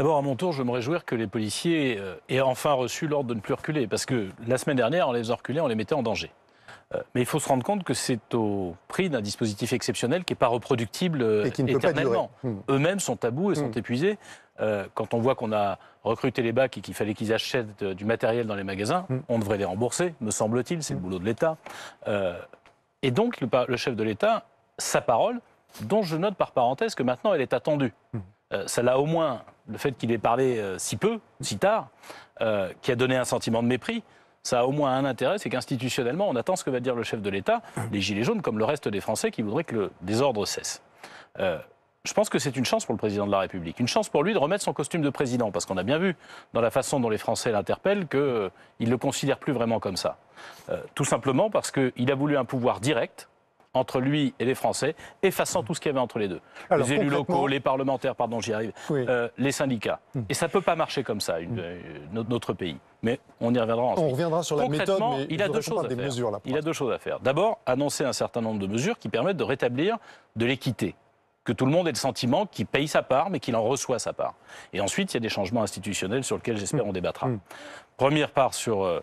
D'abord, à mon tour, je me réjouir que les policiers aient enfin reçu l'ordre de ne plus reculer. Parce que la semaine dernière, en les faisant reculer, on les mettait en danger. Mais il faut se rendre compte que c'est au prix d'un dispositif exceptionnel qui n'est pas reproductible et qui ne éternellement. Peut pas durer. Eux-mêmes sont à bout et sont épuisés. Quand on voit qu'on a recruté les BAC et qu'il fallait qu'ils achètent du matériel dans les magasins, on devrait les rembourser, me semble-t-il, c'est le boulot de l'État. Et donc, le chef de l'État, sa parole, dont je note par parenthèse que maintenant elle est attendue. Ça l'a au moins, le fait qu'il ait parlé si peu, si tard, qui a donné un sentiment de mépris, ça a au moins un intérêt, c'est qu'institutionnellement, on attend ce que va dire le chef de l'État, les Gilets jaunes, comme le reste des Français qui voudraient que le désordre cesse. Je pense que c'est une chance pour le président de la République, une chance pour lui de remettre son costume de président, parce qu'on a bien vu dans la façon dont les Français l'interpellent qu'il ne le considère plus vraiment comme ça. Tout simplement parce qu'il a voulu un pouvoir direct entre lui et les Français, effaçant tout ce qu'il y avait entre les deux. Alors, les élus locaux, les parlementaires, pardon, j'y arrive, oui. les syndicats. Et ça ne peut pas marcher comme ça, notre pays. Mais on y reviendra ensuite. On reviendra sur la méthode, mais il a deux choses à faire. Mesures, là, il a deux choses à faire. D'abord, annoncer un certain nombre de mesures qui permettent de rétablir de l'équité. Que tout le monde ait le sentiment qu'il paye sa part, mais qu'il en reçoit sa part. Et ensuite, il y a des changements institutionnels sur lesquels, j'espère, on débattra. Première part sur...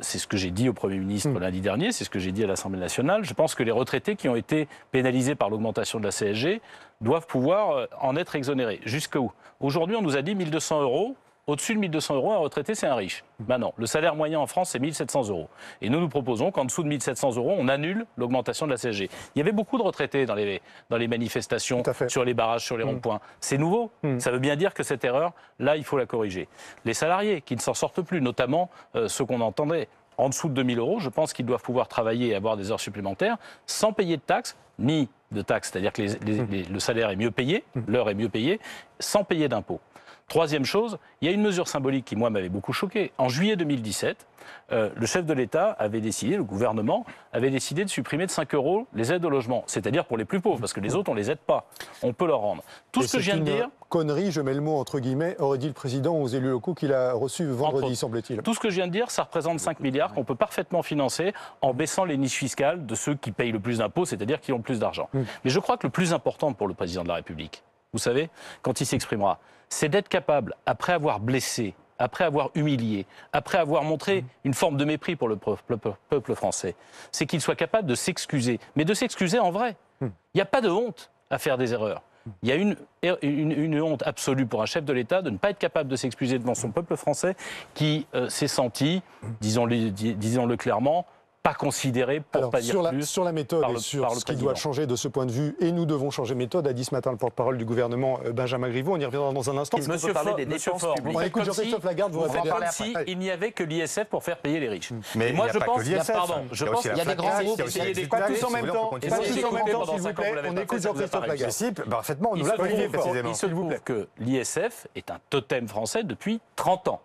c'est ce que j'ai dit au Premier ministre lundi dernier, c'est ce que j'ai dit à l'Assemblée nationale. Je pense que les retraités qui ont été pénalisés par l'augmentation de la CSG doivent pouvoir en être exonérés. Jusqu'où? Aujourd'hui, on nous a dit 1 200 €. Au-dessus de 1 200 €, un retraité, c'est un riche. Maintenant, le salaire moyen en France, c'est 1 700 €. Et nous proposons qu'en dessous de 1 700 €, on annule l'augmentation de la CSG. Il y avait beaucoup de retraités dans les manifestations, sur les barrages, sur les ronds-points. C'est nouveau. Ça veut bien dire que cette erreur, là, il faut la corriger. Les salariés qui ne s'en sortent plus, notamment ceux qu'on entendait en dessous de 2 000 €, je pense qu'ils doivent pouvoir travailler et avoir des heures supplémentaires sans payer de taxes, ni de taxes, c'est-à-dire que le salaire est mieux payé, l'heure est mieux payée, sans payer d'impôts. Troisième chose, il y a une mesure symbolique qui, moi, m'avait beaucoup choqué. En juillet 2017, le chef de l'État avait décidé, le gouvernement avait décidé de supprimer de 5 € les aides au logement. C'est-à-dire pour les plus pauvres, parce que les autres, on ne les aide pas. On peut leur rendre. Tout ce que je viens de dire... connerie, je mets le mot entre guillemets, aurait dit le président aux élus locaux qu'il a reçus vendredi, semble-t-il. Tout ce que je viens de dire, ça représente 5 milliards qu'on peut parfaitement financer en baissant les niches fiscales de ceux qui payent le plus d'impôts, c'est-à-dire qui ont le plus d'argent. Mais je crois que le plus important pour le président de la République, vous savez, quand il s'exprimera, c'est d'être capable, après avoir blessé, après avoir humilié, après avoir montré une forme de mépris pour le peuple français, c'est qu'il soit capable de s'excuser, mais de s'excuser en vrai. Il n'y a pas de honte à faire des erreurs. Il y a une honte absolue pour un chef de l'État de ne pas être capable de s'excuser devant son peuple français qui s'est senti, disons-le clairement, pas considéré, pour pas dire plus. Sur la méthode et sur ce qui doit changer de ce point de vue, et nous devons changer de méthode, a dit ce matin le porte-parole du gouvernement, Benjamin Griveaux. On y reviendra dans un instant. Monsieur Faure, on écoute Jean-Christophe Lagarde, vous répondez. Comme si il n'y avait que l'ISF pour faire payer les riches. Mais moi, je pense qu'il y a des grands groupes qui payent des pas tous en même temps. Pas tous en même temps, s'il vous plaît. On écoute Jean-Christophe Lagarde. Parfaitement, nous l'avons fait précisément. Il se trouve que l'ISF est un totem français depuis 30 ans.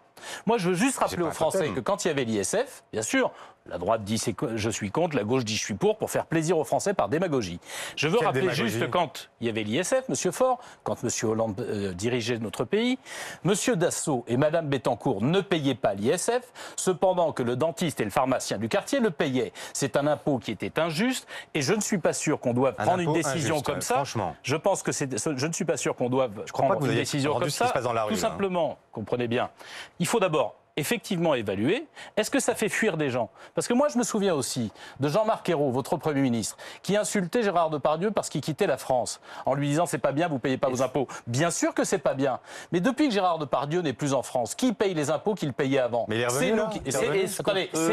Moi, je veux juste rappeler aux Français que quand il y avait l'ISF, bien sûr, la droite dit je suis contre, la gauche dit je suis pour faire plaisir aux Français par démagogie. Je veux rappeler juste que quand il y avait l'ISF, Monsieur Faure, quand Monsieur Hollande dirigeait notre pays, Monsieur Dassault et Madame Bettencourt ne payaient pas l'ISF, cependant que le dentiste et le pharmacien du quartier le payaient. C'est un impôt qui était injuste et je ne suis pas sûr qu'on doive prendre une décision comme ça. Franchement. Je pense que je ne suis pas sûr qu'on doive prendre une décision comme ça. Tout simplement, comprenez bien, il faut d'abord effectivement évaluer, est-ce que ça fait fuir des gens? Parce que moi, je me souviens aussi de Jean-Marc Ayrault, votre Premier ministre, qui insultait Gérard Depardieu parce qu'il quittait la France, en lui disant « c'est pas bien, vous payez pas vos impôts ». Bien sûr que c'est pas bien, mais depuis que Gérard Depardieu n'est plus en France, qui paye les impôts qu'il payait avant? C'est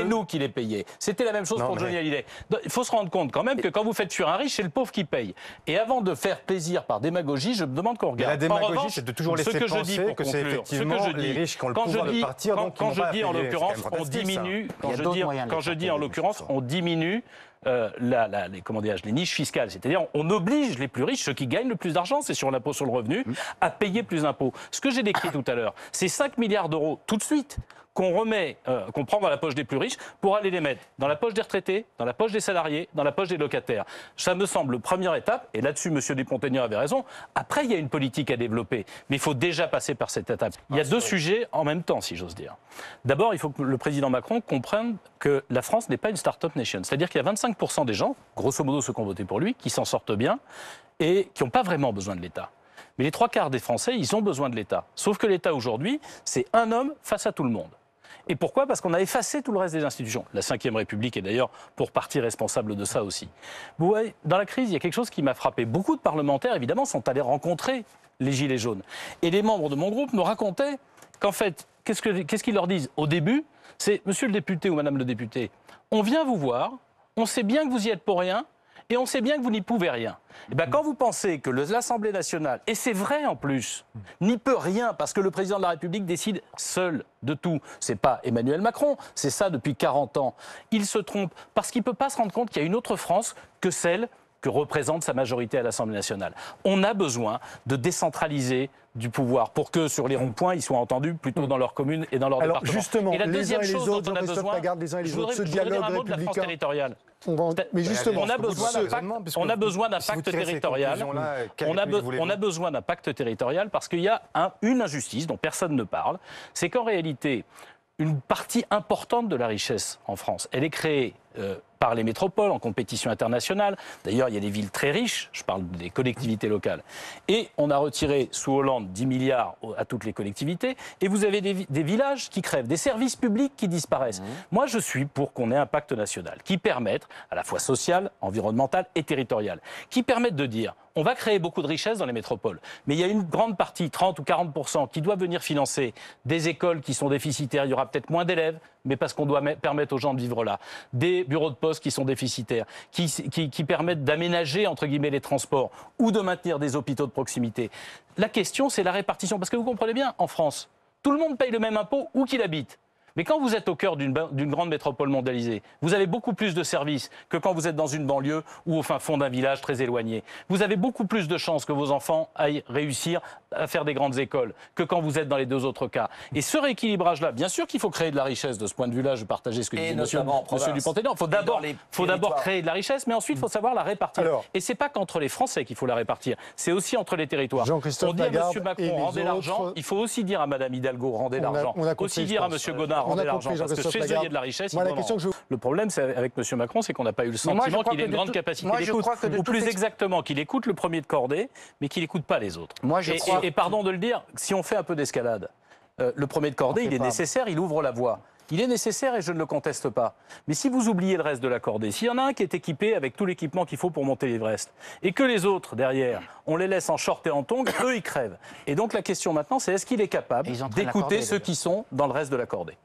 nous qui les payons. C'était la même chose pour Johnny Hallyday. Il faut se rendre compte quand même que quand vous faites fuir un riche, c'est le pauvre qui paye. Et avant de faire plaisir par démagogie, je me demande qu'on regarde. La démagogie, c'est de toujours laisser penser que c'est effectivement les riches qui ont le pouvoir de partir. Quand je dis en l'occurrence, on diminue. Quand je dis en l'occurrence, on diminue les niches fiscales. C'est-à-dire, on oblige les plus riches, ceux qui gagnent le plus d'argent, c'est sur l'impôt sur le revenu, à payer plus d'impôts. Ce que j'ai décrit tout à l'heure, c'est 5 milliards d'euros tout de suite qu'on remet, qu'on prend dans la poche des plus riches pour aller les mettre dans la poche des retraités, dans la poche des salariés, dans la poche des locataires. Ça me semble première étape, et là-dessus, M. Dupont-Aignan avait raison. Après, il y a une politique à développer, mais il faut déjà passer par cette étape. Il y a deux sujets en même temps, si j'ose dire. D'abord, il faut que le président Macron comprenne que la France n'est pas une start-up nation. C'est-à-dire qu'il y a 25% des gens, grosso modo ceux qui ont voté pour lui, qui s'en sortent bien et qui n'ont pas vraiment besoin de l'État. Mais les 3/4 des Français, ils ont besoin de l'État. Sauf que l'État aujourd'hui, c'est un homme face à tout le monde. Et pourquoi? Parce qu'on a effacé tout le reste des institutions. La Ve République est d'ailleurs pour partie responsable de ça aussi. Vous voyez, dans la crise, il y a quelque chose qui m'a frappé. Beaucoup de parlementaires, évidemment, sont allés rencontrer les Gilets jaunes. Et les membres de mon groupe me racontaient qu'en fait, qu'est-ce qu'ils leur disent au début? C'est « Monsieur le député ou Madame le député, on vient vous voir, on sait bien que vous y êtes pour rien, et on sait bien que vous n'y pouvez rien. » Et bien, quand vous pensez que l'Assemblée nationale, et c'est vrai en plus, n'y peut rien parce que le président de la République décide seul de tout. C'est pas Emmanuel Macron, c'est ça depuis 40 ans. Il se trompe parce qu'il ne peut pas se rendre compte qu'il y a une autre France que celle que représente sa majorité à l'Assemblée nationale. On a besoin de décentraliser du pouvoir pour que sur les ronds-points, ils soient entendus plutôt dans leur commune et dans leur département. Justement, et la deuxième les uns et les chose autres, dont on a besoin, ce dialogue républicain. Territoriale. Mais justement, on a besoin d'un pacte territorial. On a besoin d'un pacte territorial parce qu'il y a une injustice dont personne ne parle. C'est qu'en réalité, une partie importante de la richesse en France, elle est créée par les métropoles en compétition internationale. D'ailleurs, il y a des villes très riches, je parle des collectivités locales. Et on a retiré sous Hollande 10 milliards à toutes les collectivités. Et vous avez des villages qui crèvent, des services publics qui disparaissent. Moi, je suis pour qu'on ait un pacte national qui permette, à la fois social, environnemental et territorial, qui permette de dire on va créer beaucoup de richesses dans les métropoles. Mais il y a une grande partie, 30 ou 40%, qui doit venir financer des écoles qui sont déficitaires. Il y aura peut-être moins d'élèves, mais parce qu'on doit permettre aux gens de vivre là. Des bureaux de poste qui sont déficitaires, qui permettent d'aménager, entre guillemets, les transports ou de maintenir des hôpitaux de proximité. La question, c'est la répartition. Parce que vous comprenez bien, en France, tout le monde paye le même impôt où qu'il habite. Mais quand vous êtes au cœur d'une grande métropole mondialisée, vous avez beaucoup plus de services que quand vous êtes dans une banlieue ou au fin fond d'un village très éloigné. Vous avez beaucoup plus de chances que vos enfants aillent réussir à faire des grandes écoles que quand vous êtes dans les deux autres cas. Et ce rééquilibrage-là, bien sûr qu'il faut créer de la richesse. De ce point de vue-là, je partageais ce que disait monsieur Dupont-Aignan. Il faut d'abord créer de la richesse, mais ensuite il faut savoir la répartir. Et c'est pas qu'entre les Français qu'il faut la répartir, c'est aussi entre les territoires. Jean-Christophe On dit à Lagarde monsieur Macron, rendez l'argent. Il faut aussi dire à madame Hidalgo, rendez l'argent. Aussi dire à monsieur Godin, rendez l'argent, parce que chez eux, il y a de la richesse. Le problème, c'est avec M. Macron, c'est qu'on n'a pas eu le sentiment qu'il ait une grande capacité d'écoute. Ou plus exactement, qu'il écoute le premier de cordée, mais qu'il n'écoute pas les autres. Et pardon de le dire, si on fait un peu d'escalade, le premier de cordée, il est nécessaire, il ouvre la voie. Il est nécessaire et je ne le conteste pas. Mais si vous oubliez le reste de la cordée, s'il y en a un qui est équipé avec tout l'équipement qu'il faut pour monter l'Everest, et que les autres, derrière, on les laisse en short et en tongs, eux, ils crèvent. Et donc la question maintenant, c'est est-ce qu'il est capable d'écouter ceux qui sont dans le reste de la cordée ?